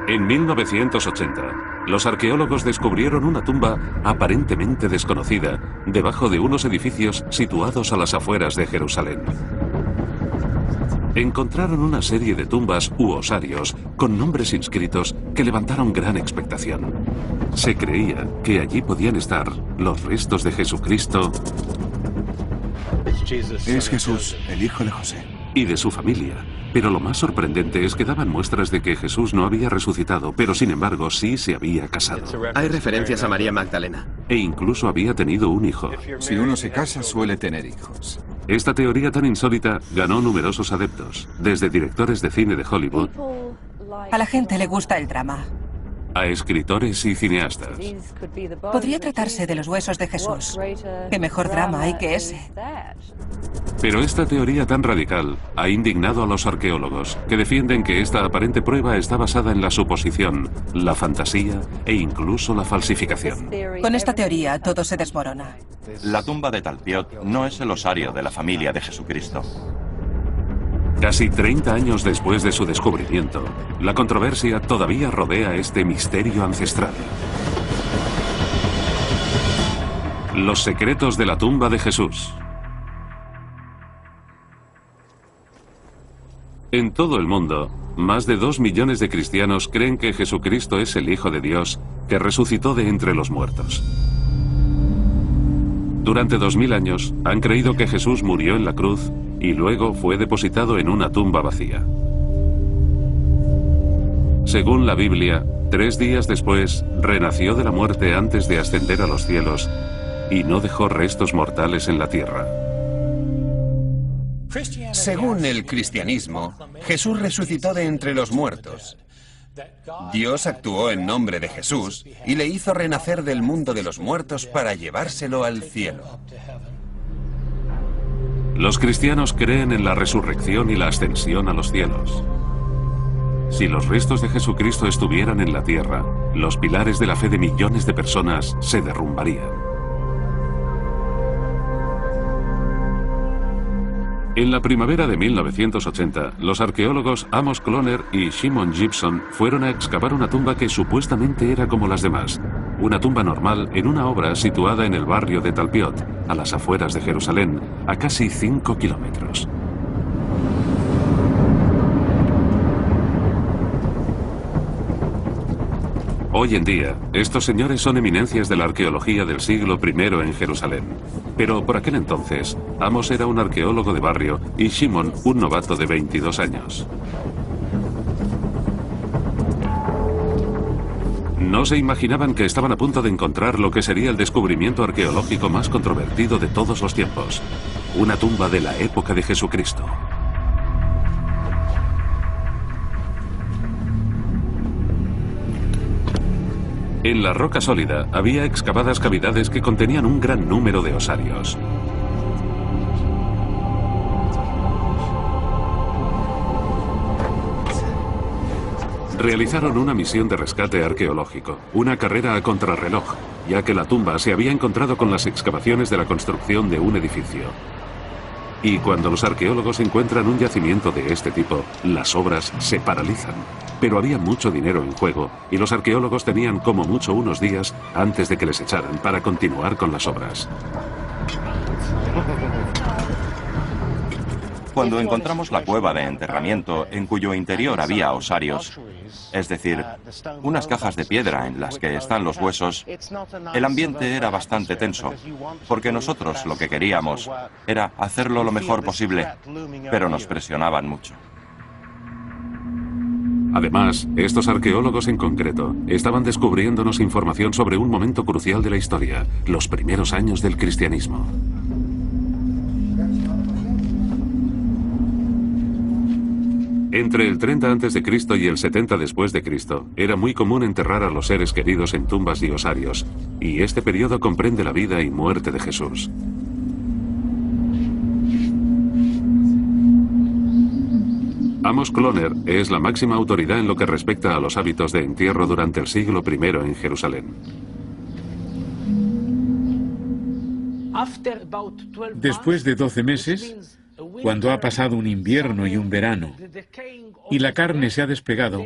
En 1980, los arqueólogos descubrieron una tumba aparentemente desconocida debajo de unos edificios situados a las afueras de Jerusalén. Encontraron una serie de tumbas u osarios con nombres inscritos que levantaron gran expectación. Se creía que allí podían estar los restos de Jesucristo Es Jesús, el hijo de José. y de su familia. Pero lo más sorprendente es que daban muestras de que Jesús no había resucitado, pero sin embargo sí se había casado. Hay referencias a María Magdalena. E incluso había tenido un hijo. Si uno se casa, suele tener hijos. Esta teoría tan insólita ganó numerosos adeptos, desde directores de cine de Hollywood A la gente le gusta el drama. a escritores y cineastas. Podría tratarse de los huesos de Jesús. ¿Qué mejor drama hay que ese? Pero esta teoría tan radical ha indignado a los arqueólogos, que defienden que esta aparente prueba está basada en la suposición, la fantasía e incluso la falsificación. Con esta teoría todo se desmorona. La tumba de Talpiot no es el osario de la familia de Jesucristo. Casi 30 años después de su descubrimiento, la controversia todavía rodea este misterio ancestral. Los secretos de la tumba de Jesús. En todo el mundo, más de 2 millones de cristianos creen que Jesucristo es el Hijo de Dios que resucitó de entre los muertos. Durante 2000 años han creído que Jesús murió en la cruz y luego fue depositado en una tumba vacía. Según la Biblia, 3 días después renació de la muerte antes de ascender a los cielos y no dejó restos mortales en la tierra. Según el cristianismo, Jesús resucitó de entre los muertos. Dios actuó en nombre de Jesús y le hizo renacer del mundo de los muertos para llevárselo al cielo. Los cristianos creen en la resurrección y la ascensión a los cielos. Si los restos de Jesucristo estuvieran en la tierra, los pilares de la fe de millones de personas se derrumbarían. En la primavera de 1980, los arqueólogos Amos Kloner y Shimon Gibson fueron a excavar una tumba que supuestamente era como las demás. Una tumba normal en una obra situada en el barrio de Talpiot, a las afueras de Jerusalén, a casi 5 kilómetros. Hoy en día, estos señores son eminencias de la arqueología del siglo I en Jerusalén. Pero por aquel entonces, Amos era un arqueólogo de barrio y Shimon un novato de 22 años. No se imaginaban que estaban a punto de encontrar lo que sería el descubrimiento arqueológico más controvertido de todos los tiempos. Una tumba de la época de Jesucristo. En la roca sólida había excavadas cavidades que contenían un gran número de osarios. Realizaron una misión de rescate arqueológico, una carrera a contrarreloj, ya que la tumba se había encontrado con las excavaciones de la construcción de un edificio. Y cuando los arqueólogos encuentran un yacimiento de este tipo, las obras se paralizan. Pero había mucho dinero en juego y los arqueólogos tenían como mucho unos días antes de que les echaran para continuar con las obras. Cuando encontramos la cueva de enterramiento en cuyo interior había osarios, es decir, unas cajas de piedra en las que están los huesos, el ambiente era bastante tenso, porque nosotros lo que queríamos era hacerlo lo mejor posible, pero nos presionaban mucho. Además, estos arqueólogos en concreto estaban descubriéndonos información sobre un momento crucial de la historia, los primeros años del cristianismo. Entre el 30 a.C. y el 70 después de Cristo, era muy común enterrar a los seres queridos en tumbas y osarios, y este periodo comprende la vida y muerte de Jesús. Amos Kloner es la máxima autoridad en lo que respecta a los hábitos de entierro durante el siglo I en Jerusalén. Después de 12 meses, cuando ha pasado un invierno y un verano y la carne se ha despegado,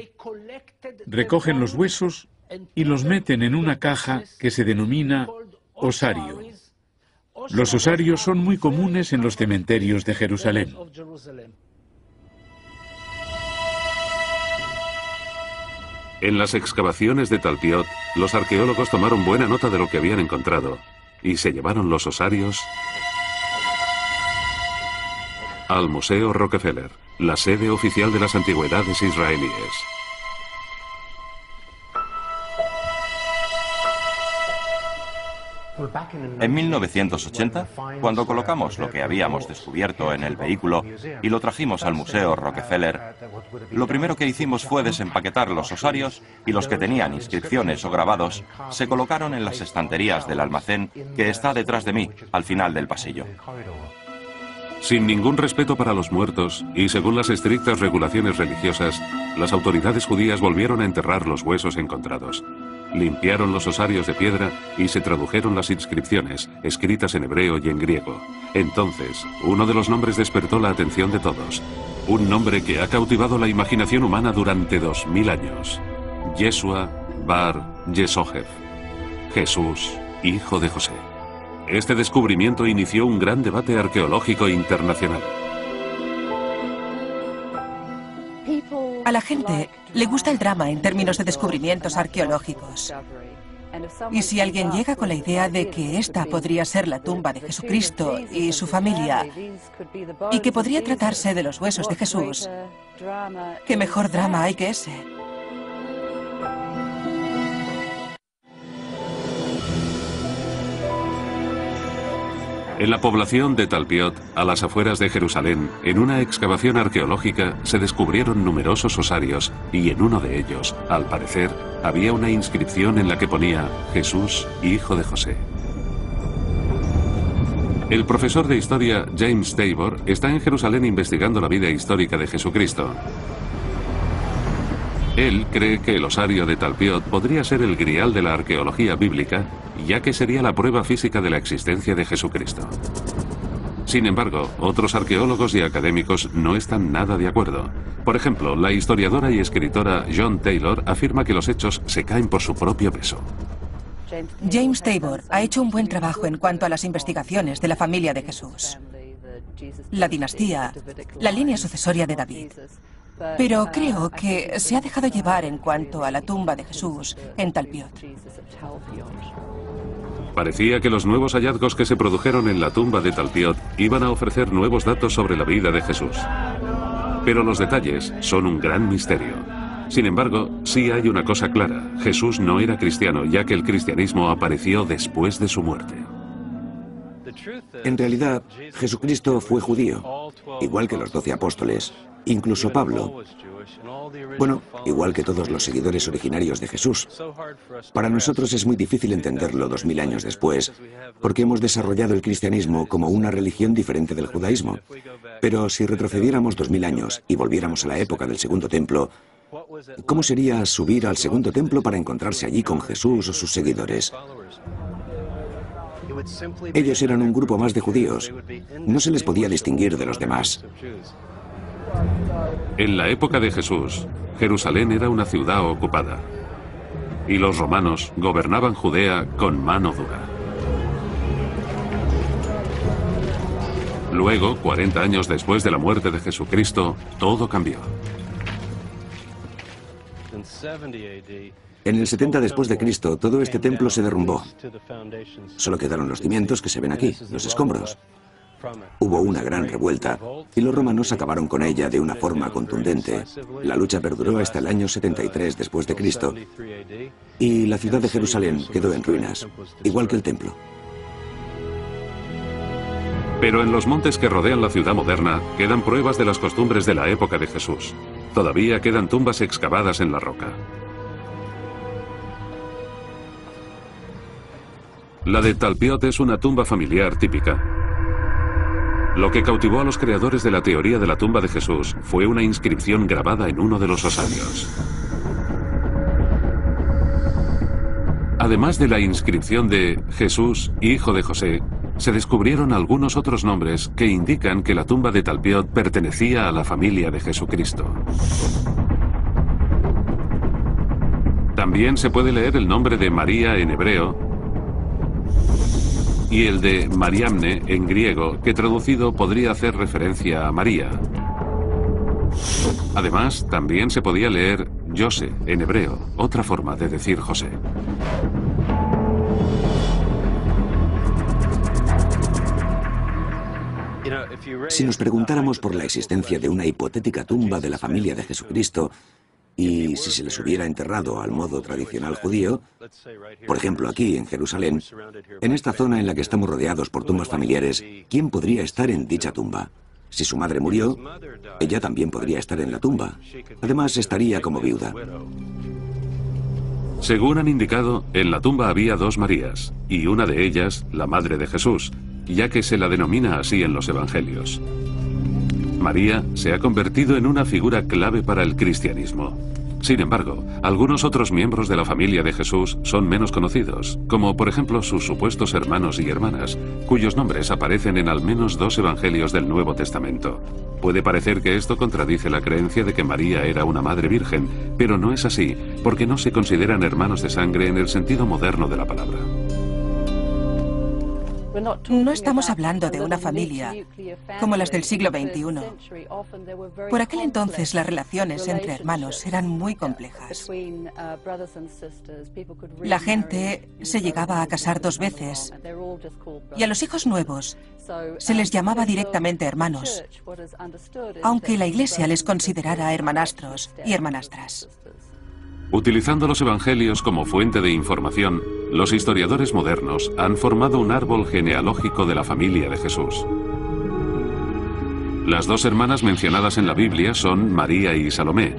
recogen los huesos y los meten en una caja que se denomina osario. Los osarios son muy comunes en los cementerios de Jerusalén. En las excavaciones de Talpiot, los arqueólogos tomaron buena nota de lo que habían encontrado y se llevaron los osarios al Museo Rockefeller, la sede oficial de las antigüedades israelíes. En 1980, cuando colocamos lo que habíamos descubierto en el vehículo y lo trajimos al Museo Rockefeller, lo primero que hicimos fue desempaquetar los osarios y los que tenían inscripciones o grabados se colocaron en las estanterías del almacén que está detrás de mí, al final del pasillo. Sin ningún respeto para los muertos y según las estrictas regulaciones religiosas, las autoridades judías volvieron a enterrar los huesos encontrados. Limpiaron los osarios de piedra y se tradujeron las inscripciones, escritas en hebreo y en griego. Entonces, uno de los nombres despertó la atención de todos. Un nombre que ha cautivado la imaginación humana durante 2000 años. Yeshua bar Yesójev. Jesús, hijo de José. Este descubrimiento inició un gran debate arqueológico internacional. A la gente le gusta el drama en términos de descubrimientos arqueológicos. Y si alguien llega con la idea de que esta podría ser la tumba de Jesucristo y su familia, y que podría tratarse de los huesos de Jesús, ¿qué mejor drama hay que ese? En la población de Talpiot, a las afueras de Jerusalén, en una excavación arqueológica se descubrieron numerosos osarios y en uno de ellos, al parecer, había una inscripción en la que ponía Jesús, hijo de José. El profesor de historia James Tabor está en Jerusalén investigando la vida histórica de Jesucristo. Él cree que el osario de Talpiot podría ser el grial de la arqueología bíblica, ya que sería la prueba física de la existencia de Jesucristo. Sin embargo, otros arqueólogos y académicos no están nada de acuerdo. Por ejemplo, la historiadora y escritora John Taylor afirma que los hechos se caen por su propio peso. James Tabor ha hecho un buen trabajo en cuanto a las investigaciones de la familia de Jesús, la dinastía, la línea sucesoria de David. Pero creo que se ha dejado llevar en cuanto a la tumba de Jesús en Talpiot. Parecía que los nuevos hallazgos que se produjeron en la tumba de Talpiot iban a ofrecer nuevos datos sobre la vida de Jesús. Pero los detalles son un gran misterio. Sin embargo, sí hay una cosa clara. Jesús no era cristiano, ya que el cristianismo apareció después de su muerte. En realidad, Jesucristo fue judío, igual que los 12 apóstoles, incluso Pablo. Bueno, igual que todos los seguidores originarios de Jesús. Para nosotros es muy difícil entenderlo 2000 años después, porque hemos desarrollado el cristianismo como una religión diferente del judaísmo. Pero si retrocediéramos 2000 años y volviéramos a la época del Segundo Templo, ¿cómo sería subir al Segundo Templo para encontrarse allí con Jesús o sus seguidores? Ellos eran un grupo más de judíos. No se les podía distinguir de los demás. En la época de Jesús, Jerusalén era una ciudad ocupada. Y los romanos gobernaban Judea con mano dura. Luego, 40 años después de la muerte de Jesucristo, todo cambió. En el 70 después de Cristo, todo este templo se derrumbó. Solo quedaron los cimientos que se ven aquí, los escombros. Hubo una gran revuelta y los romanos acabaron con ella de una forma contundente. La lucha perduró hasta el año 73 después de Cristo y la ciudad de Jerusalén quedó en ruinas, igual que el templo. Pero en los montes que rodean la ciudad moderna quedan pruebas de las costumbres de la época de Jesús. Todavía quedan tumbas excavadas en la roca. La de Talpiot es una tumba familiar típica. Lo que cautivó a los creadores de la teoría de la tumba de Jesús fue una inscripción grabada en uno de los osarios. Además de la inscripción de Jesús, hijo de José, se descubrieron algunos otros nombres que indican que la tumba de Talpiot pertenecía a la familia de Jesucristo. También se puede leer el nombre de María en hebreo y el de Mariamne en griego, que traducido podría hacer referencia a María. Además, también se podía leer Jose en hebreo, otra forma de decir José. Si nos preguntáramos por la existencia de una hipotética tumba de la familia de Jesucristo y si se les hubiera enterrado al modo tradicional judío, por ejemplo aquí en Jerusalén, en esta zona en la que estamos rodeados por tumbas familiares, ¿quién podría estar en dicha tumba? Si su madre murió, ella también podría estar en la tumba. Además, estaría como viuda. Según han indicado, en la tumba había dos Marías, y una de ellas, la madre de Jesús, ya que se la denomina así en los evangelios. María se ha convertido en una figura clave para el cristianismo. Sin embargo, algunos otros miembros de la familia de Jesús son menos conocidos, como por ejemplo sus supuestos hermanos y hermanas, cuyos nombres aparecen en al menos 2 evangelios del Nuevo Testamento. Puede parecer que esto contradice la creencia de que María era una madre virgen, pero no es así, porque no se consideran hermanos de sangre en el sentido moderno de la palabra. No estamos hablando de una familia como las del siglo XXI. Por aquel entonces las relaciones entre hermanos eran muy complejas. La gente se llegaba a casar 2 veces y a los hijos nuevos se les llamaba directamente hermanos, aunque la Iglesia les considerara hermanastros y hermanastras. Utilizando los evangelios como fuente de información, los historiadores modernos han formado un árbol genealógico de la familia de Jesús. Las 2 hermanas mencionadas en la Biblia son María y Salomé,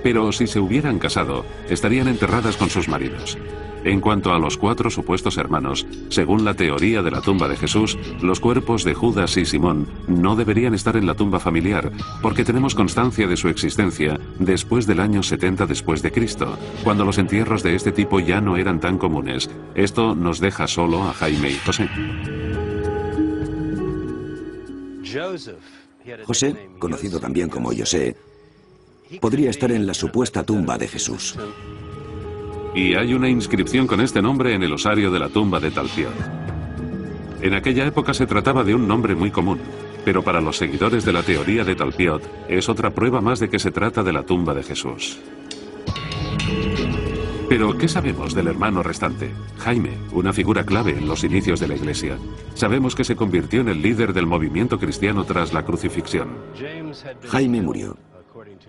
pero si se hubieran casado, estarían enterradas con sus maridos. En cuanto a los 4 supuestos hermanos, según la teoría de la tumba de Jesús, los cuerpos de Judas y Simón no deberían estar en la tumba familiar, porque tenemos constancia de su existencia después del año 70 después de Cristo, cuando los entierros de este tipo ya no eran tan comunes. Esto nos deja solo a Jaime y José. José, conocido también como José, podría estar en la supuesta tumba de Jesús. Y hay una inscripción con este nombre en el osario de la tumba de Talpiot. En aquella época se trataba de un nombre muy común, pero para los seguidores de la teoría de Talpiot es otra prueba más de que se trata de la tumba de Jesús. Pero, ¿qué sabemos del hermano restante? Jaime, una figura clave en los inicios de la Iglesia. Sabemos que se convirtió en el líder del movimiento cristiano tras la crucifixión. Jaime murió.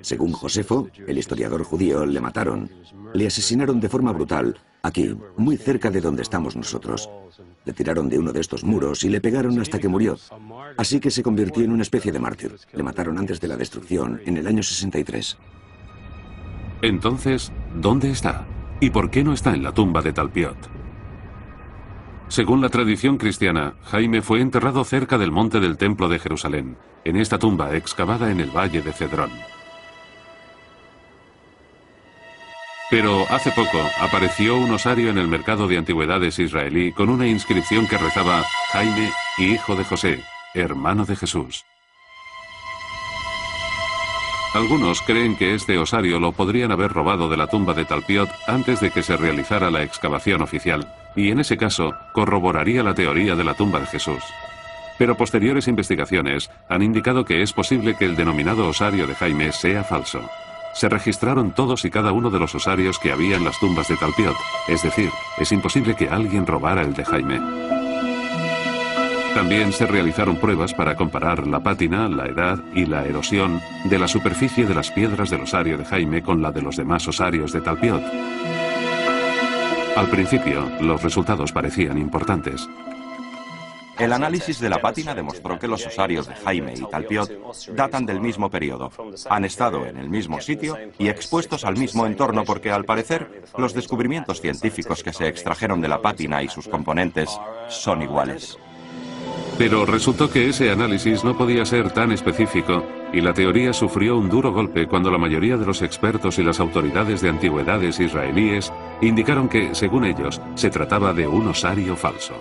Según Josefo, el historiador judío, le mataron. Le asesinaron de forma brutal, aquí, muy cerca de donde estamos nosotros. Le tiraron de uno de estos muros y le pegaron hasta que murió. Así que se convirtió en una especie de mártir. Le mataron antes de la destrucción, en el año 63. Entonces, ¿dónde está? ¿Y por qué no está en la tumba de Talpiot? Según la tradición cristiana, Jaime fue enterrado cerca del monte del Templo de Jerusalén, en esta tumba excavada en el valle de Cedrón. Pero hace poco apareció un osario en el mercado de antigüedades israelí con una inscripción que rezaba: Jaime, hijo de José, hermano de Jesús. Algunos creen que este osario lo podrían haber robado de la tumba de Talpiot antes de que se realizara la excavación oficial, y en ese caso corroboraría la teoría de la tumba de Jesús. Pero posteriores investigaciones han indicado que es posible que el denominado osario de Jaime sea falso. Se registraron todos y cada uno de los osarios que había en las tumbas de Talpiot, es decir, es imposible que alguien robara el de Jaime. También se realizaron pruebas para comparar la pátina, la edad y la erosión de la superficie de las piedras del osario de Jaime con la de los demás osarios de Talpiot. Al principio, los resultados parecían importantes. El análisis de la pátina demostró que los osarios de Jaime y Talpiot datan del mismo periodo. Han estado en el mismo sitio y expuestos al mismo entorno porque, al parecer, los descubrimientos científicos que se extrajeron de la pátina y sus componentes son iguales. Pero resultó que ese análisis no podía ser tan específico y la teoría sufrió un duro golpe cuando la mayoría de los expertos y las autoridades de antigüedades israelíes indicaron que, según ellos, se trataba de un osario falso.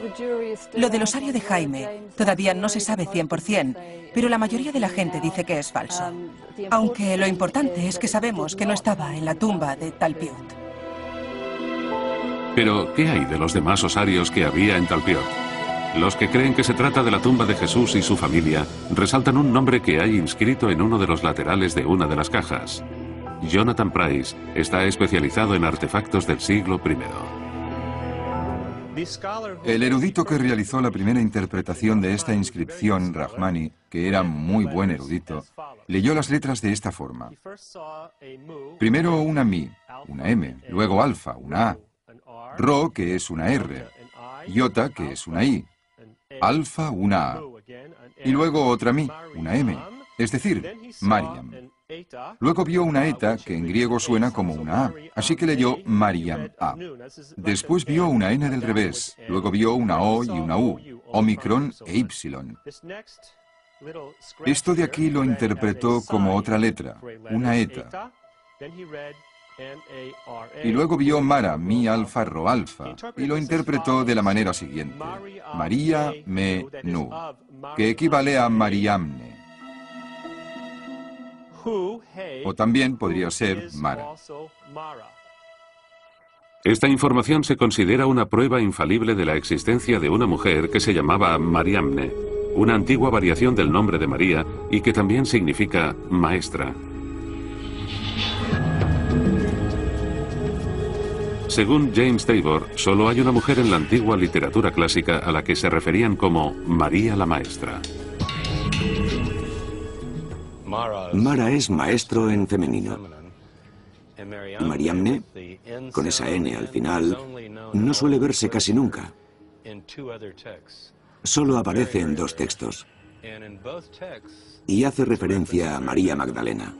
Lo del osario de Jaime todavía no se sabe 100%, pero la mayoría de la gente dice que es falso. Aunque lo importante es que sabemos que no estaba en la tumba de Talpiot. Pero, ¿qué hay de los demás osarios que había en Talpiot? Los que creen que se trata de la tumba de Jesús y su familia resaltan un nombre que hay inscrito en uno de los laterales de una de las cajas. Jonathan Price está especializado en artefactos del siglo I. El erudito que realizó la primera interpretación de esta inscripción, Rahmani, que era muy buen erudito, leyó las letras de esta forma. Primero una mi, una m, luego alfa, una a, ro, que es una r, iota, que es una i, alfa, una a, y luego otra mi, una m, es decir, Mariam. Luego vio una eta, que en griego suena como una A, así que leyó Mariam A. Después vio una N del revés, luego vio una O y una U, Omicron e Y. Esto de aquí lo interpretó como otra letra, una eta. Y luego vio Mara, Mi Alfa, Ro Alfa, y lo interpretó de la manera siguiente, María Me Nu, que equivale a Mariamne. O también podría ser Mara. Esta información se considera una prueba infalible de la existencia de una mujer que se llamaba Mariamne, una antigua variación del nombre de María y que también significa maestra. Según James Tabor, solo hay una mujer en la antigua literatura clásica a la que se referían como María la Maestra. Mara es maestro en femenino. Y Mariamne, con esa N al final, no suele verse casi nunca. Solo aparece en dos textos. Y hace referencia a María Magdalena.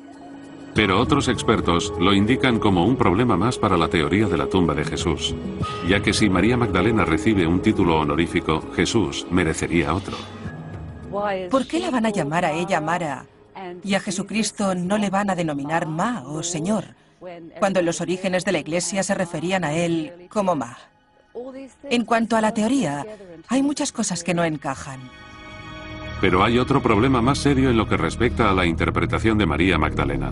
Pero otros expertos lo indican como un problema más para la teoría de la tumba de Jesús, ya que si María Magdalena recibe un título honorífico, Jesús merecería otro. ¿Por qué la van a llamar a ella Mara y a Jesucristo no le van a denominar Ma o Señor, cuando en los orígenes de la Iglesia se referían a él como Ma? En cuanto a la teoría, hay muchas cosas que no encajan. Pero hay otro problema más serio en lo que respecta a la interpretación de María Magdalena.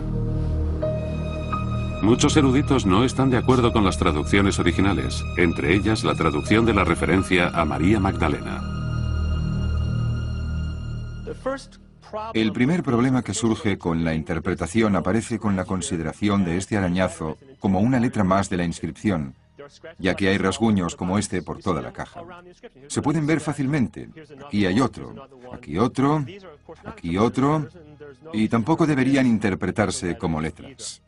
Muchos eruditos no están de acuerdo con las traducciones originales, entre ellas la traducción de la referencia a María Magdalena. El primer problema que surge con la interpretación aparece con la consideración de este arañazo como una letra más de la inscripción, ya que hay rasguños como este por toda la caja. Se pueden ver fácilmente. Aquí hay otro, aquí otro, aquí otro, y tampoco deberían interpretarse como letras.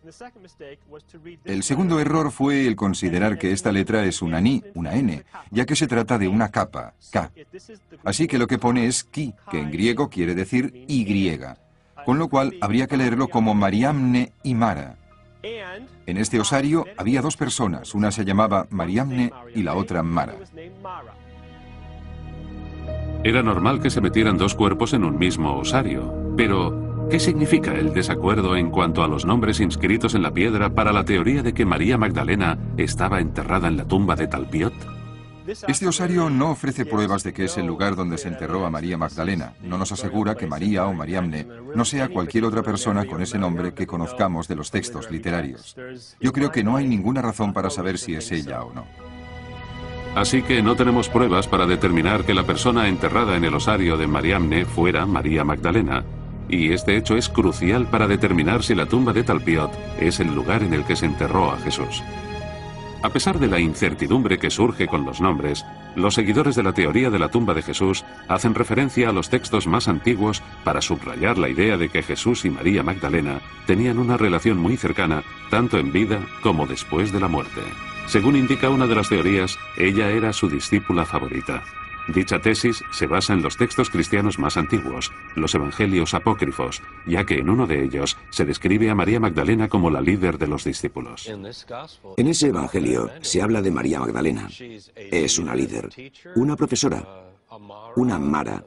El segundo error fue el considerar que esta letra es una ni, una n, ya que se trata de una capa, K. Así que lo que pone es ki, que en griego quiere decir Y, con lo cual habría que leerlo como Mariamne y Mara. En este osario había dos personas, una se llamaba Mariamne y la otra Mara. Era normal que se metieran dos cuerpos en un mismo osario, pero ¿qué significa el desacuerdo en cuanto a los nombres inscritos en la piedra para la teoría de que María Magdalena estaba enterrada en la tumba de Talpiot? Este osario no ofrece pruebas de que es el lugar donde se enterró a María Magdalena. No nos asegura que María o Mariamne no sea cualquier otra persona con ese nombre que conozcamos de los textos literarios. Yo creo que no hay ninguna razón para saber si es ella o no. Así que no tenemos pruebas para determinar que la persona enterrada en el osario de Mariamne fuera María Magdalena. Y este hecho es crucial para determinar si la tumba de Talpiot es el lugar en el que se enterró a Jesús. A pesar de la incertidumbre que surge con los nombres, los seguidores de la teoría de la tumba de Jesús hacen referencia a los textos más antiguos para subrayar la idea de que Jesús y María Magdalena tenían una relación muy cercana, tanto en vida como después de la muerte. Según indica una de las teorías, ella era su discípula favorita. Dicha tesis se basa en los textos cristianos más antiguos, los evangelios apócrifos, ya que en uno de ellos se describe a María Magdalena como la líder de los discípulos. En ese evangelio se habla de María Magdalena. Es una líder, una profesora, una Mara,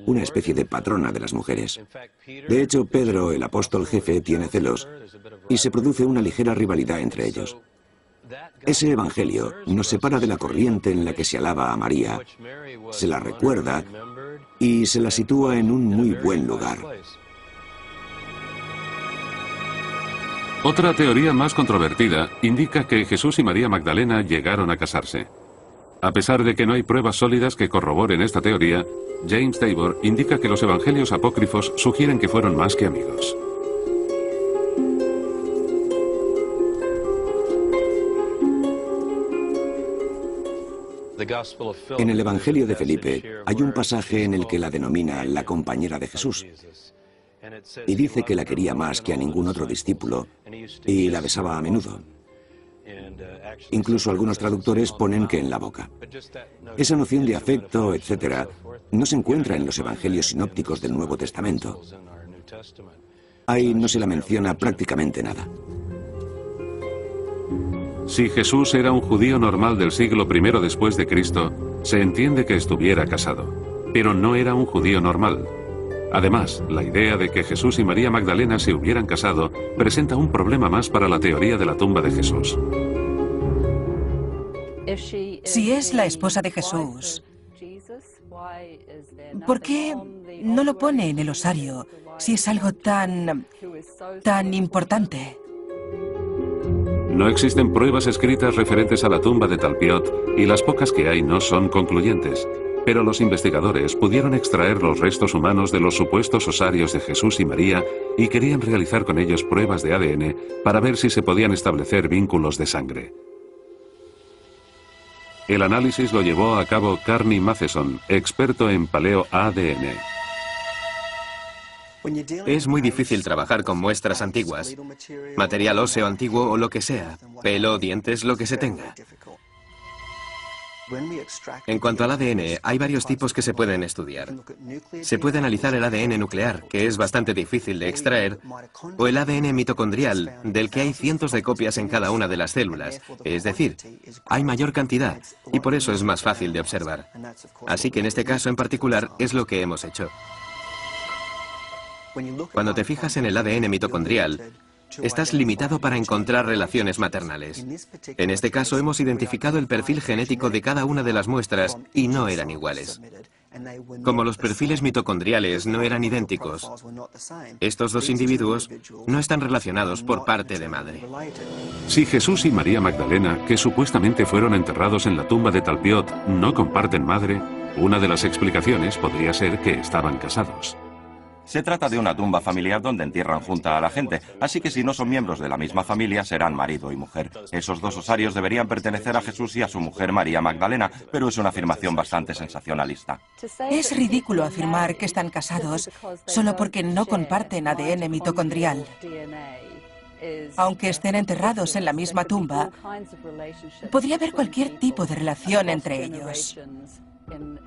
una especie de patrona de las mujeres. De hecho, Pedro, el apóstol jefe, tiene celos y se produce una ligera rivalidad entre ellos. Ese evangelio nos separa de la corriente en la que se alaba a María, se la recuerda y se la sitúa en un muy buen lugar. Otra teoría más controvertida indica que Jesús y María Magdalena llegaron a casarse. A pesar de que no hay pruebas sólidas que corroboren esta teoría, James Tabor indica que los evangelios apócrifos sugieren que fueron más que amigos. En el Evangelio de Felipe hay un pasaje en el que la denomina la compañera de Jesús y dice que la quería más que a ningún otro discípulo y la besaba a menudo. Incluso algunos traductores ponen que en la boca. Esa noción de afecto, etc., no se encuentra en los evangelios sinópticos del Nuevo Testamento. Ahí no se la menciona prácticamente nada. Si Jesús era un judío normal del siglo I después de Cristo, se entiende que estuviera casado, pero no era un judío normal. Además, la idea de que Jesús y María Magdalena se hubieran casado presenta un problema más para la teoría de la tumba de Jesús. Si es la esposa de Jesús, ¿por qué no lo pone en el osario si es algo tan importante? No existen pruebas escritas referentes a la tumba de Talpiot y las pocas que hay no son concluyentes, pero los investigadores pudieron extraer los restos humanos de los supuestos osarios de Jesús y María y querían realizar con ellos pruebas de ADN para ver si se podían establecer vínculos de sangre. El análisis lo llevó a cabo Carney Matheson, experto en paleo-ADN. Es muy difícil trabajar con muestras antiguas, material óseo antiguo o lo que sea, pelo, dientes, lo que se tenga. En cuanto al ADN, hay varios tipos que se pueden estudiar. Se puede analizar el ADN nuclear, que es bastante difícil de extraer, o el ADN mitocondrial, del que hay cientos de copias en cada una de las células. Es decir, hay mayor cantidad, y por eso es más fácil de observar. Así que en este caso en particular es lo que hemos hecho. Cuando te fijas en el ADN mitocondrial, estás limitado para encontrar relaciones maternales. En este caso hemos identificado el perfil genético de cada una de las muestras y no eran iguales. Como los perfiles mitocondriales no eran idénticos, estos dos individuos no están relacionados por parte de madre. Si Jesús y María Magdalena, que supuestamente fueron enterrados en la tumba de Talpiot, no comparten madre, una de las explicaciones podría ser que estaban casados. Se trata de una tumba familiar donde entierran junta a la gente, así que si no son miembros de la misma familia serán marido y mujer. Esos dos osarios deberían pertenecer a Jesús y a su mujer María Magdalena, pero es una afirmación bastante sensacionalista. Es ridículo afirmar que están casados solo porque no comparten ADN mitocondrial. Aunque estén enterrados en la misma tumba, podría haber cualquier tipo de relación entre ellos.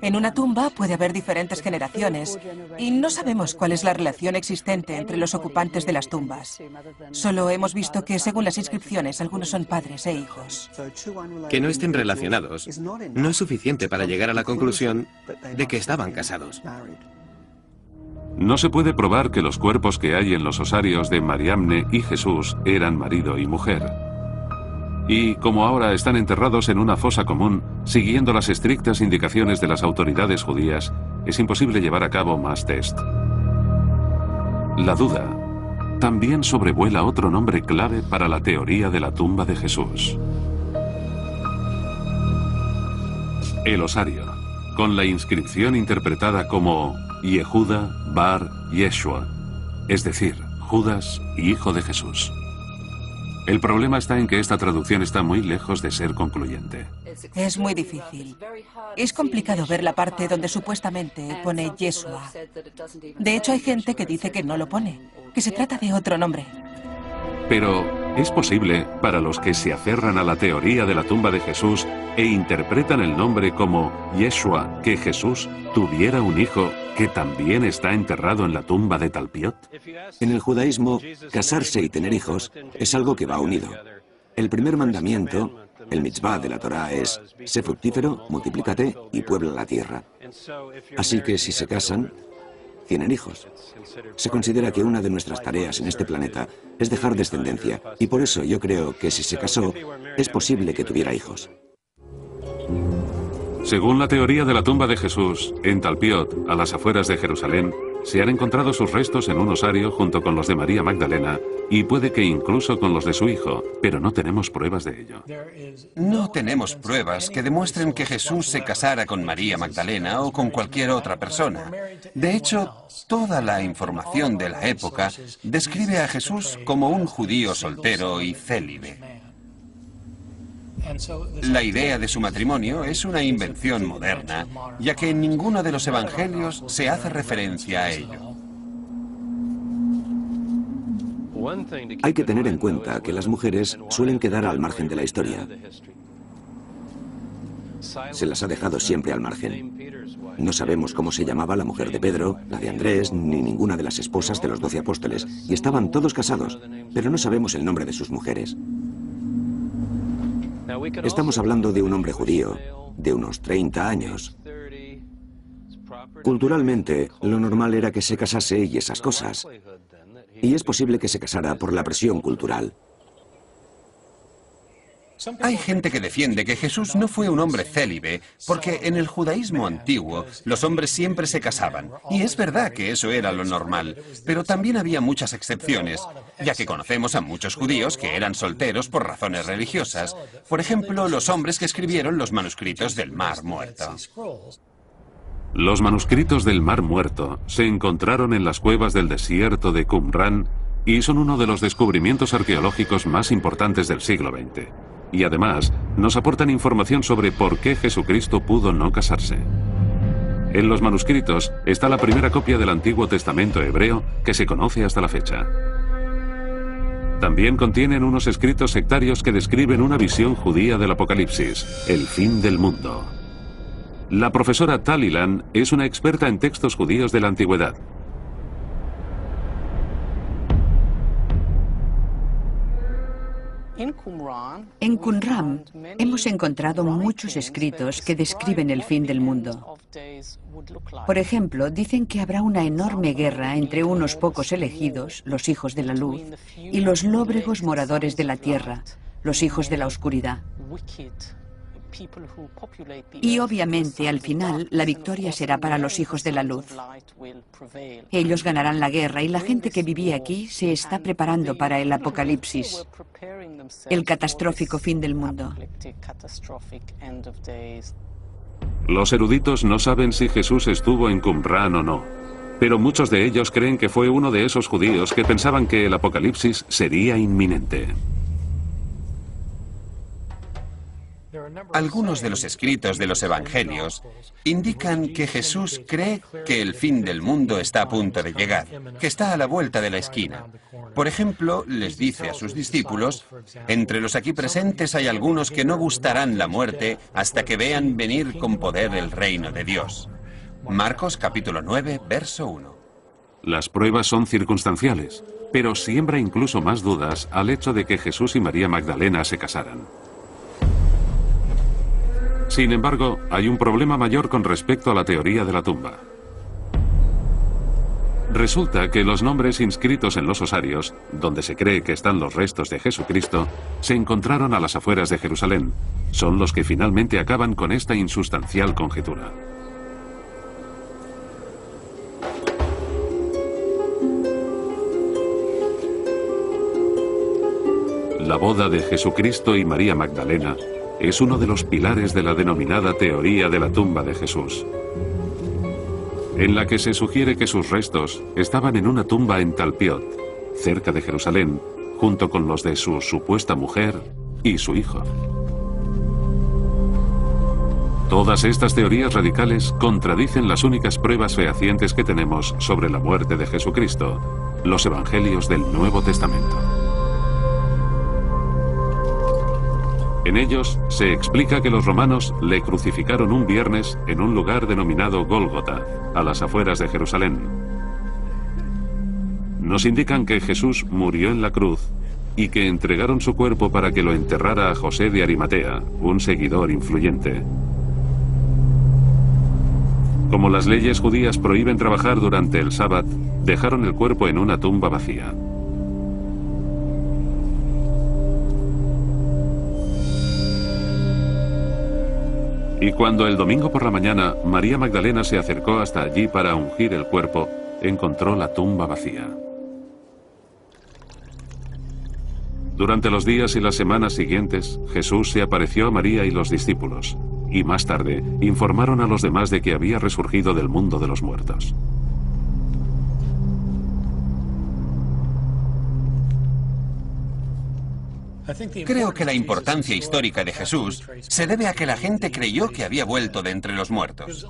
En una tumba puede haber diferentes generaciones y no sabemos cuál es la relación existente entre los ocupantes de las tumbas. Solo hemos visto que, según las inscripciones, algunos son padres e hijos. Que no estén relacionados no es suficiente para llegar a la conclusión de que estaban casados. No se puede probar que los cuerpos que hay en los osarios de Mariamne y Jesús eran marido y mujer. Y como ahora están enterrados en una fosa común, siguiendo las estrictas indicaciones de las autoridades judías, es imposible llevar a cabo más test. La duda también sobrevuela otro nombre clave para la teoría de la tumba de Jesús. El osario, con la inscripción interpretada como Yehuda bar Yeshua, es decir, Judas, hijo de Jesús. El problema está en que esta traducción está muy lejos de ser concluyente. Es muy difícil. Es complicado ver la parte donde supuestamente pone Yeshua. De hecho, hay gente que dice que no lo pone, que se trata de otro nombre. Pero es posible, para los que se aferran a la teoría de la tumba de Jesús e interpretan el nombre como Yeshua, que Jesús tuviera un hijo que también está enterrado en la tumba de Talpiot. En el judaísmo, casarse y tener hijos es algo que va unido. El primer mandamiento, el mitzvah de la Torá, es: sé fructífero, multiplícate y puebla la tierra. Así que si se casan, tienen hijos. Se considera que una de nuestras tareas en este planeta es dejar descendencia, y por eso yo creo que si se casó, es posible que tuviera hijos. Según la teoría de la tumba de Jesús, en Talpiot, a las afueras de Jerusalén, se han encontrado sus restos en un osario junto con los de María Magdalena y puede que incluso con los de su hijo, pero no tenemos pruebas de ello. No tenemos pruebas que demuestren que Jesús se casara con María Magdalena o con cualquier otra persona. De hecho, toda la información de la época describe a Jesús como un judío soltero y célibe. La idea de su matrimonio es una invención moderna, ya que en ninguno de los evangelios se hace referencia a ello. Hay que tener en cuenta que las mujeres suelen quedar al margen de la historia. Se las ha dejado siempre al margen. No sabemos cómo se llamaba la mujer de Pedro, la de Andrés, ni ninguna de las esposas de los 12 apóstoles, y estaban todos casados, pero no sabemos el nombre de sus mujeres. Estamos hablando de un hombre judío, de unos 30 años. Culturalmente, lo normal era que se casase y esas cosas. Y es posible que se casara por la presión cultural. Hay gente que defiende que Jesús no fue un hombre célibe, porque en el judaísmo antiguo los hombres siempre se casaban. Y es verdad que eso era lo normal, pero también había muchas excepciones, ya que conocemos a muchos judíos que eran solteros por razones religiosas. Por ejemplo, los hombres que escribieron los manuscritos del Mar Muerto. Los manuscritos del Mar Muerto se encontraron en las cuevas del desierto de Qumran y son uno de los descubrimientos arqueológicos más importantes del siglo XX. Y además, nos aportan información sobre por qué Jesucristo pudo no casarse. En los manuscritos está la primera copia del Antiguo Testamento hebreo que se conoce hasta la fecha. También contienen unos escritos sectarios que describen una visión judía del Apocalipsis, el fin del mundo. La profesora Talilan es una experta en textos judíos de la antigüedad. En Qumran hemos encontrado muchos escritos que describen el fin del mundo. Por ejemplo, dicen que habrá una enorme guerra entre unos pocos elegidos, los hijos de la luz, y los lóbregos moradores de la tierra, los hijos de la oscuridad. Y obviamente, al final, la victoria será para los hijos de la luz. Ellos ganarán la guerra y la gente que vivía aquí se está preparando para el apocalipsis, el catastrófico fin del mundo. Los eruditos no saben si Jesús estuvo en Qumran o no, pero muchos de ellos creen que fue uno de esos judíos que pensaban que el apocalipsis sería inminente. Algunos de los escritos de los evangelios indican que Jesús cree que el fin del mundo está a punto de llegar, que está a la vuelta de la esquina. Por ejemplo, les dice a sus discípulos: entre los aquí presentes hay algunos que no gustarán la muerte hasta que vean venir con poder el reino de Dios. Marcos capítulo 9, verso 1. Las pruebas son circunstanciales, pero siembra incluso más dudas al hecho de que Jesús y María Magdalena se casaran. Sin embargo, hay un problema mayor con respecto a la teoría de la tumba. Resulta que los nombres inscritos en los osarios, donde se cree que están los restos de Jesucristo, se encontraron a las afueras de Jerusalén. Son los que finalmente acaban con esta insustancial conjetura. La boda de Jesucristo y María Magdalena es uno de los pilares de la denominada teoría de la tumba de Jesús, en la que se sugiere que sus restos estaban en una tumba en Talpiot, cerca de Jerusalén, junto con los de su supuesta mujer y su hijo. Todas estas teorías radicales contradicen las únicas pruebas fehacientes que tenemos sobre la muerte de Jesucristo, los evangelios del Nuevo Testamento. En ellos se explica que los romanos le crucificaron un viernes en un lugar denominado Gólgota, a las afueras de Jerusalén. Nos indican que Jesús murió en la cruz y que entregaron su cuerpo para que lo enterrara a José de Arimatea, un seguidor influyente. Como las leyes judías prohíben trabajar durante el sábado, dejaron el cuerpo en una tumba vacía. Y cuando el domingo por la mañana María Magdalena se acercó hasta allí para ungir el cuerpo, encontró la tumba vacía. Durante los días y las semanas siguientes, Jesús se apareció a María y los discípulos, y más tarde informaron a los demás de que había resurgido del mundo de los muertos. Creo que la importancia histórica de Jesús se debe a que la gente creyó que había vuelto de entre los muertos.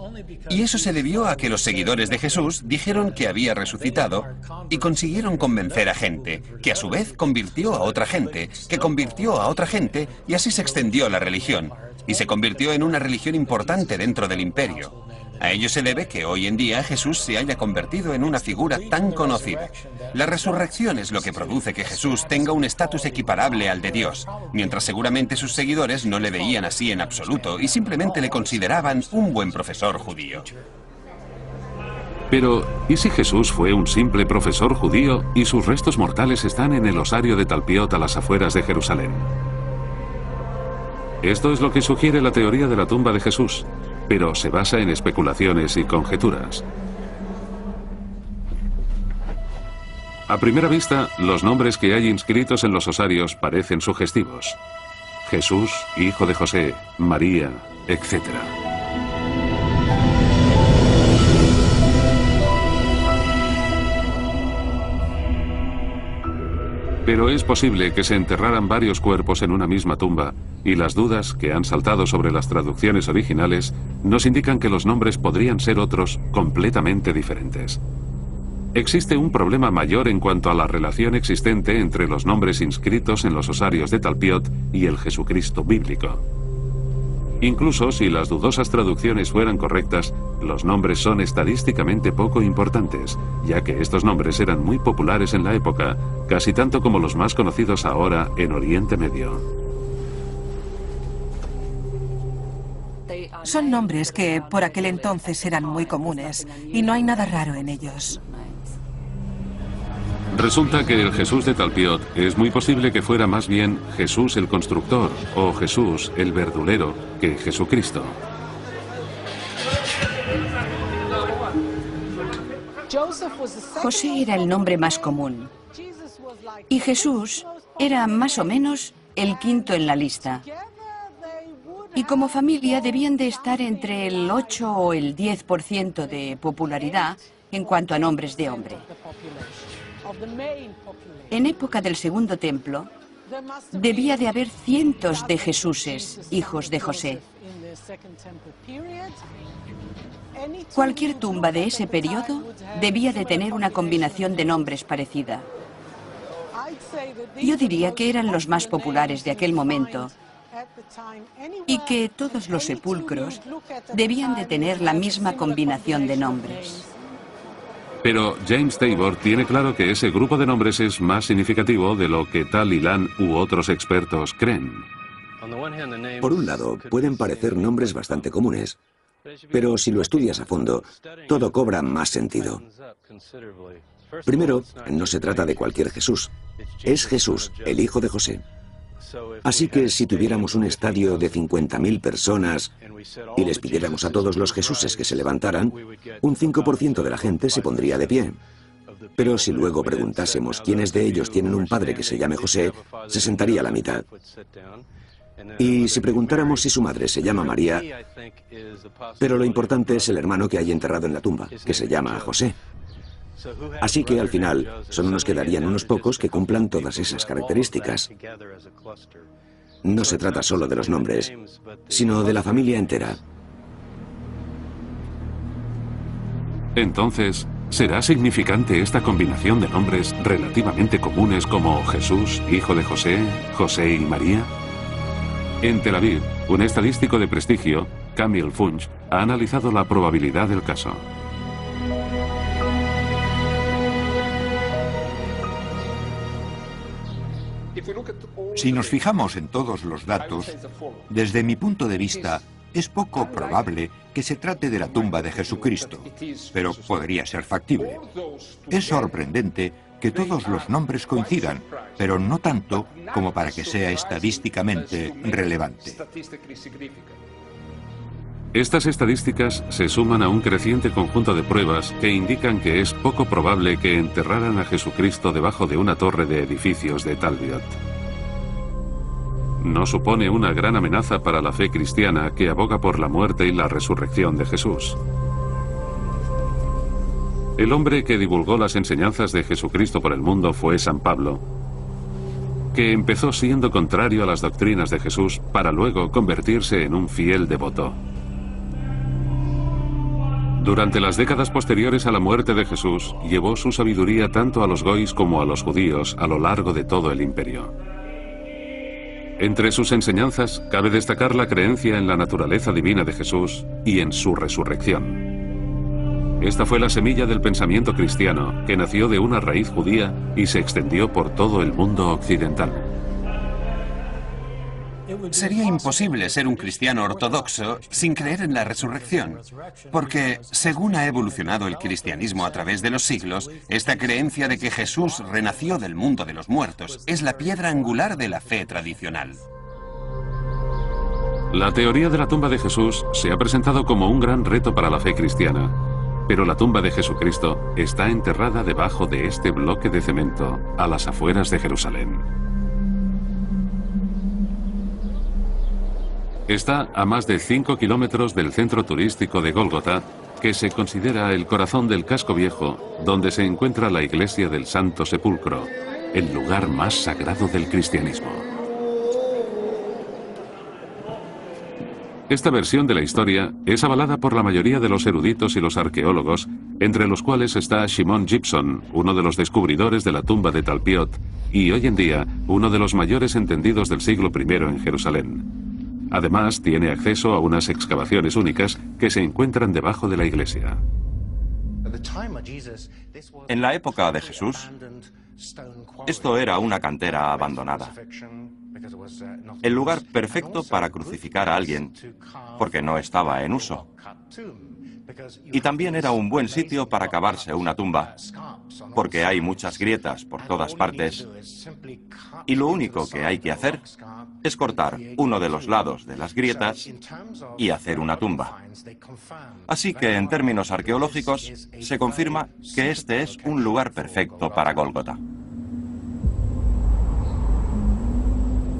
Y eso se debió a que los seguidores de Jesús dijeron que había resucitado y consiguieron convencer a gente, que a su vez convirtió a otra gente, que convirtió a otra gente, y así se extendió la religión. Y se convirtió en una religión importante dentro del imperio. A ello se debe que hoy en día Jesús se haya convertido en una figura tan conocida. La resurrección es lo que produce que Jesús tenga un estatus equiparable al de Dios, mientras seguramente sus seguidores no le veían así en absoluto y simplemente le consideraban un buen profesor judío. Pero, ¿y si Jesús fue un simple profesor judío y sus restos mortales están en el osario de Talpiot a las afueras de Jerusalén? Esto es lo que sugiere la teoría de la tumba de Jesús, pero se basa en especulaciones y conjeturas. A primera vista, los nombres que hay inscritos en los osarios parecen sugestivos. Jesús, hijo de José, María, etc. Pero es posible que se enterraran varios cuerpos en una misma tumba, y las dudas que han saltado sobre las traducciones originales nos indican que los nombres podrían ser otros completamente diferentes. Existe un problema mayor en cuanto a la relación existente entre los nombres inscritos en los osarios de Talpiot y el Jesucristo bíblico. Incluso si las dudosas traducciones fueran correctas, los nombres son estadísticamente poco importantes, ya que estos nombres eran muy populares en la época, casi tanto como los más conocidos ahora en Oriente Medio. Son nombres que por aquel entonces eran muy comunes, y no hay nada raro en ellos. Resulta que el Jesús de Talpiot es muy posible que fuera más bien Jesús el constructor o Jesús el verdulero que Jesucristo. José era el nombre más común y Jesús era más o menos el quinto en la lista. Y como familia debían de estar entre el 8 o el 10% de popularidad en cuanto a nombres de hombre. En época del Segundo Templo, debía de haber cientos de Jesuses, hijos de José. Cualquier tumba de ese periodo debía de tener una combinación de nombres parecida. Yo diría que eran los más populares de aquel momento y que todos los sepulcros debían de tener la misma combinación de nombres. Pero James Tabor tiene claro que ese grupo de nombres es más significativo de lo que Tal y Lan u otros expertos creen. Por un lado, pueden parecer nombres bastante comunes, pero si lo estudias a fondo, todo cobra más sentido. Primero, no se trata de cualquier Jesús. Es Jesús, el hijo de José. Así que si tuviéramos un estadio de 50.000 personas y les pidiéramos a todos los Jesuses que se levantaran, un 5% de la gente se pondría de pie. Pero si luego preguntásemos quiénes de ellos tienen un padre que se llame José, se sentaría la mitad. Y si preguntáramos si su madre se llama María, pero lo importante es el hermano que hay enterrado en la tumba, que se llama José. Así que al final solo nos quedarían unos pocos que cumplan todas esas características. No se trata solo de los nombres, sino de la familia entera. Entonces, ¿será significante esta combinación de nombres relativamente comunes como Jesús, hijo de José, José y María? En Tel Aviv, un estadístico de prestigio, Camille Funch, ha analizado la probabilidad del caso. Si nos fijamos en todos los datos, desde mi punto de vista, Es poco probable que se trate de la tumba de Jesucristo, pero podría ser factible. Es sorprendente que todos los nombres coincidan, pero no tanto como para que sea estadísticamente relevante. Estas estadísticas se suman a un creciente conjunto de pruebas que indican que es poco probable que enterraran a Jesucristo debajo de una torre de edificios de Talpiot. No supone una gran amenaza para la fe cristiana que aboga por la muerte y la resurrección de Jesús. El hombre que divulgó las enseñanzas de Jesucristo por el mundo fue San Pablo, que empezó siendo contrario a las doctrinas de Jesús para luego convertirse en un fiel devoto. Durante las décadas posteriores a la muerte de Jesús, llevó su sabiduría tanto a los gois como a los judíos a lo largo de todo el imperio. Entre sus enseñanzas, cabe destacar la creencia en la naturaleza divina de Jesús y en su resurrección. Esta fue la semilla del pensamiento cristiano, que nació de una raíz judía y se extendió por todo el mundo occidental. Sería imposible ser un cristiano ortodoxo sin creer en la resurrección, porque, según ha evolucionado el cristianismo a través de los siglos, esta creencia de que Jesús renació del mundo de los muertos es la piedra angular de la fe tradicional. La teoría de la tumba de Jesús se ha presentado como un gran reto para la fe cristiana, pero la tumba de Jesucristo está enterrada debajo de este bloque de cemento, a las afueras de Jerusalén. Está a más de 5 kilómetros del centro turístico de Gólgota, que se considera el corazón del casco viejo, donde se encuentra la iglesia del Santo Sepulcro, el lugar más sagrado del cristianismo. Esta versión de la historia es avalada por la mayoría de los eruditos y los arqueólogos, entre los cuales está Shimon Gibson, uno de los descubridores de la tumba de Talpiot, y hoy en día uno de los mayores entendidos del siglo I en Jerusalén. Además, tiene acceso a unas excavaciones únicas que se encuentran debajo de la iglesia. En la época de Jesús, esto era una cantera abandonada. El lugar perfecto para crucificar a alguien, porque no estaba en uso. Y también era un buen sitio para cavarse una tumba, porque hay muchas grietas por todas partes, y lo único que hay que hacer es cortar uno de los lados de las grietas y hacer una tumba. Así que, en términos arqueológicos, se confirma que este es un lugar perfecto para Gólgota.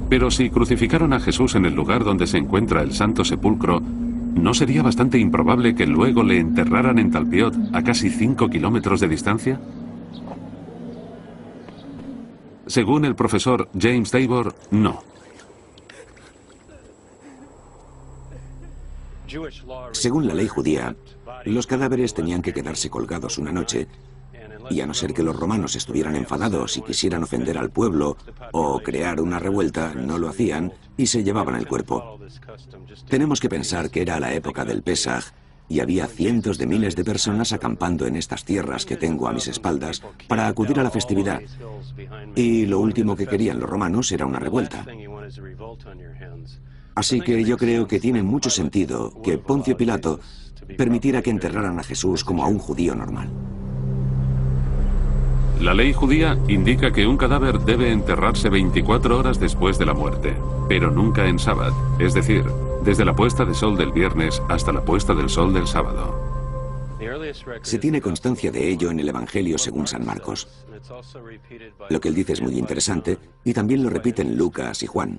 Pero si crucificaron a Jesús en el lugar donde se encuentra el Santo Sepulcro, ¿no sería bastante improbable que luego le enterraran en Talpiot a casi 5 kilómetros de distancia? Según el profesor James Tabor, no. Según la ley judía, los cadáveres tenían que quedarse colgados una noche, y a no ser que los romanos estuvieran enfadados y quisieran ofender al pueblo o crear una revuelta, no lo hacían y se llevaban el cuerpo. Tenemos que pensar que era la época del Pesaj y había cientos de miles de personas acampando en estas tierras que tengo a mis espaldas para acudir a la festividad. Y lo último que querían los romanos era una revuelta. Así que yo creo que tiene mucho sentido que Poncio Pilato permitiera que enterraran a Jesús como a un judío normal. La ley judía indica que un cadáver debe enterrarse 24 horas después de la muerte, pero nunca en sábado, es decir, desde la puesta de sol del viernes hasta la puesta del sol del sábado. Se tiene constancia de ello en el Evangelio según San Marcos. Lo que él dice es muy interesante y también lo repiten Lucas y Juan.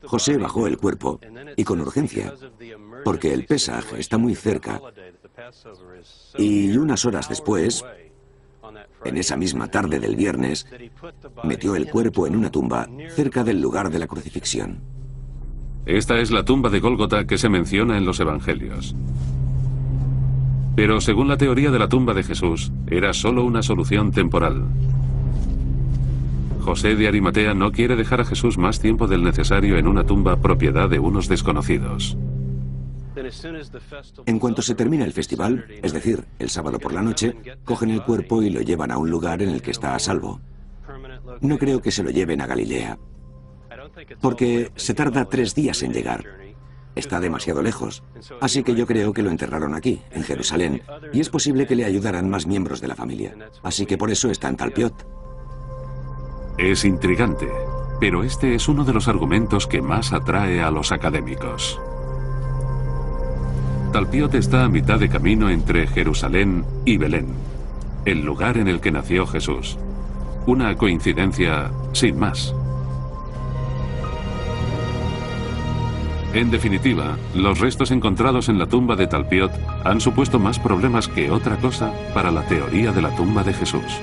José bajó el cuerpo, y con urgencia, porque el Pesaj está muy cerca, y unas horas después, en esa misma tarde del viernes, metió el cuerpo en una tumba cerca del lugar de la crucifixión. Esta es la tumba de Gólgota que se menciona en los Evangelios. Pero según la teoría de la tumba de Jesús, era solo una solución temporal. José de Arimatea no quiere dejar a Jesús más tiempo del necesario en una tumba propiedad de unos desconocidos. En cuanto se termina el festival, es decir, el sábado por la noche, cogen el cuerpo y lo llevan a un lugar en el que está a salvo. No creo que se lo lleven a Galilea, porque se tarda 3 días en llegar, Está demasiado lejos. Así que yo creo que lo enterraron aquí, en Jerusalén, y es posible que le ayudaran más miembros de la familia. Así que por eso está en Talpiot. Es intrigante, pero este es uno de los argumentos que más atrae a los académicos. Talpiot está a mitad de camino entre Jerusalén y Belén, el lugar en el que nació Jesús. Una coincidencia sin más. En definitiva, los restos encontrados en la tumba de Talpiot han supuesto más problemas que otra cosa para la teoría de la tumba de Jesús.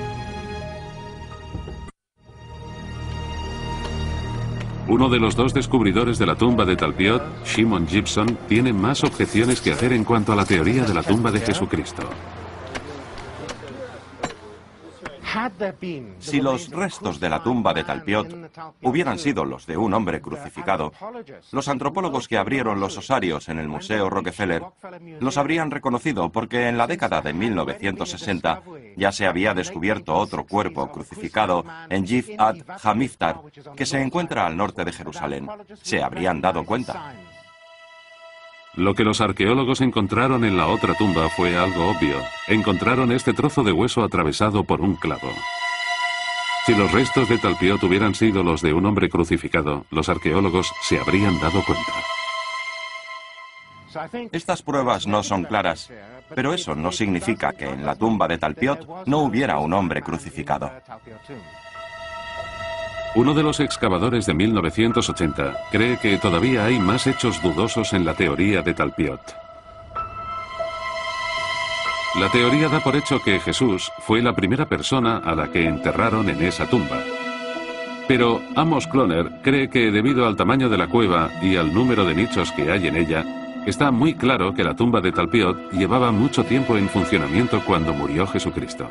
Uno de los dos descubridores de la tumba de Talpiot, Shimon Gibson, tiene más objeciones que hacer en cuanto a la teoría de la tumba de Jesucristo. Si los restos de la tumba de Talpiot hubieran sido los de un hombre crucificado, los antropólogos que abrieron los osarios en el Museo Rockefeller los habrían reconocido porque en la década de 1960 ya se había descubierto otro cuerpo crucificado en Yif ad-Hamiftar, que se encuentra al norte de Jerusalén. Se habrían dado cuenta. Lo que los arqueólogos encontraron en la otra tumba fue algo obvio. Encontraron este trozo de hueso atravesado por un clavo. Si los restos de Talpiot hubieran sido los de un hombre crucificado, los arqueólogos se habrían dado cuenta. Estas pruebas no son claras, pero eso no significa que en la tumba de Talpiot no hubiera un hombre crucificado. Uno de los excavadores de 1980 cree que todavía hay más hechos dudosos en la teoría de Talpiot. La teoría da por hecho que Jesús fue la primera persona a la que enterraron en esa tumba. Pero Amos Kloner cree que debido al tamaño de la cueva y al número de nichos que hay en ella, está muy claro que la tumba de Talpiot llevaba mucho tiempo en funcionamiento cuando murió Jesucristo.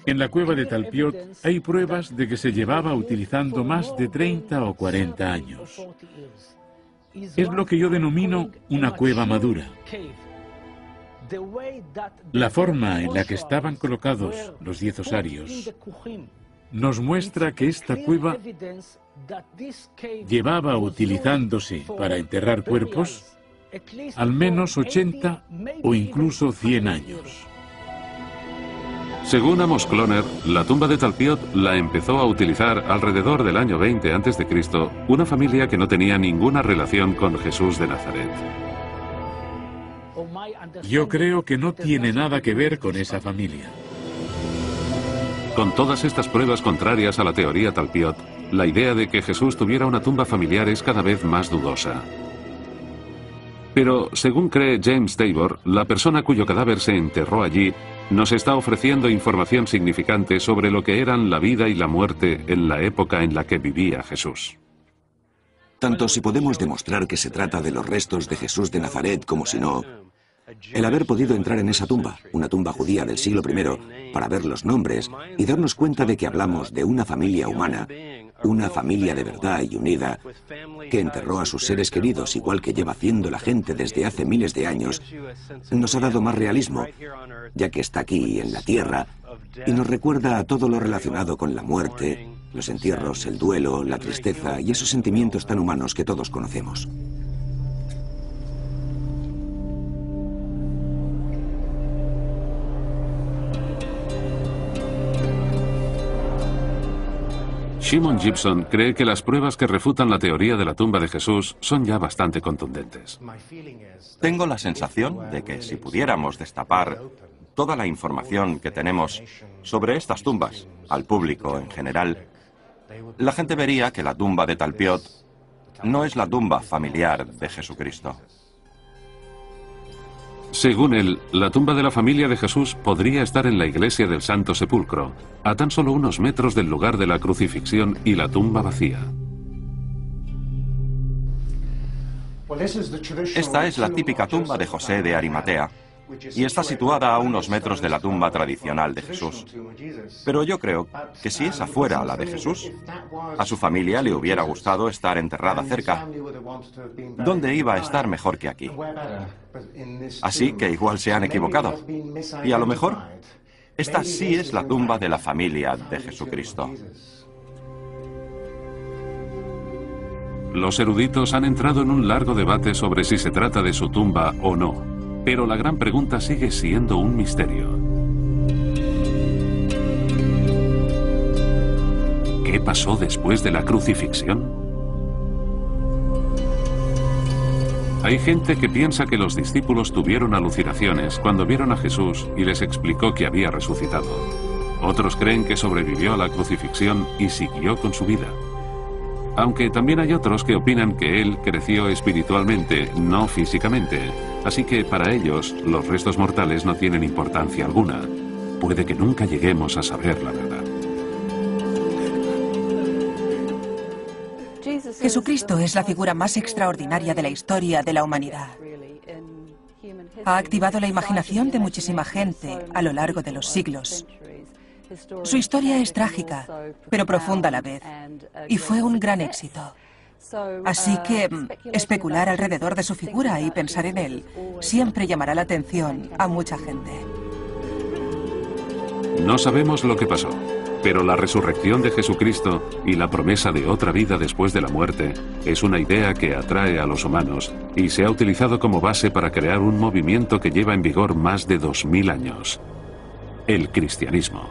En la cueva de Talpiot hay pruebas de que se llevaba utilizando más de 30 o 40 años. Es lo que yo denomino una cueva madura. La forma en la que estaban colocados los 10 osarios nos muestra que esta cueva llevaba utilizándose para enterrar cuerpos al menos 80 o incluso 100 años. Según Amos Kloner, la tumba de Talpiot la empezó a utilizar alrededor del año 20 a.C. una familia que no tenía ninguna relación con Jesús de Nazaret. Yo creo que no tiene nada que ver con esa familia. Con todas estas pruebas contrarias a la teoría Talpiot, la idea de que Jesús tuviera una tumba familiar es cada vez más dudosa. Pero, según cree James Tabor, la persona cuyo cadáver se enterró allí nos está ofreciendo información significante sobre lo que eran la vida y la muerte en la época en la que vivía Jesús. Tanto si podemos demostrar que se trata de los restos de Jesús de Nazaret como si no, el haber podido entrar en esa tumba, una tumba judía del siglo I, para ver los nombres y darnos cuenta de que hablamos de una familia humana, una familia de verdad y unida, que enterró a sus seres queridos igual que lleva haciendo la gente desde hace miles de años, nos ha dado más realismo, ya que está aquí en la tierra y nos recuerda a todo lo relacionado con la muerte, los entierros, el duelo, la tristeza y esos sentimientos tan humanos que todos conocemos. Shimon Gibson cree que las pruebas que refutan la teoría de la tumba de Jesús son ya bastante contundentes. Tengo la sensación de que si pudiéramos destapar toda la información que tenemos sobre estas tumbas al público en general, la gente vería que la tumba de Talpiot no es la tumba familiar de Jesucristo. Según él, la tumba de la familia de Jesús podría estar en la iglesia del Santo Sepulcro, a tan solo unos metros del lugar de la crucifixión y la tumba vacía. Esta es la típica tumba de José de Arimatea, y está situada a unos metros de la tumba tradicional de Jesús. Pero yo creo que si esa fuera la de Jesús, a su familia le hubiera gustado estar enterrada cerca. ¿Dónde iba a estar mejor que aquí? Así que igual se han equivocado. Y a lo mejor, esta sí es la tumba de la familia de Jesucristo. Los eruditos han entrado en un largo debate sobre si se trata de su tumba o no, pero la gran pregunta sigue siendo un misterio. ¿Qué pasó después de la crucifixión? Hay gente que piensa que los discípulos tuvieron alucinaciones cuando vieron a Jesús y les explicó que había resucitado. Otros creen que sobrevivió a la crucifixión y siguió con su vida. Aunque también hay otros que opinan que él creció espiritualmente, no físicamente. Así que para ellos, los restos mortales no tienen importancia alguna. Puede que nunca lleguemos a saber la verdad. Jesucristo es la figura más extraordinaria de la historia de la humanidad. Ha activado la imaginación de muchísima gente a lo largo de los siglos. Su historia es trágica, pero profunda a la vez, y fue un gran éxito. Así que especular alrededor de su figura y pensar en él siempre llamará la atención a mucha gente. No sabemos lo que pasó, pero la resurrección de Jesucristo y la promesa de otra vida después de la muerte es una idea que atrae a los humanos y se ha utilizado como base para crear un movimiento que lleva en vigor más de 2000 años: el cristianismo.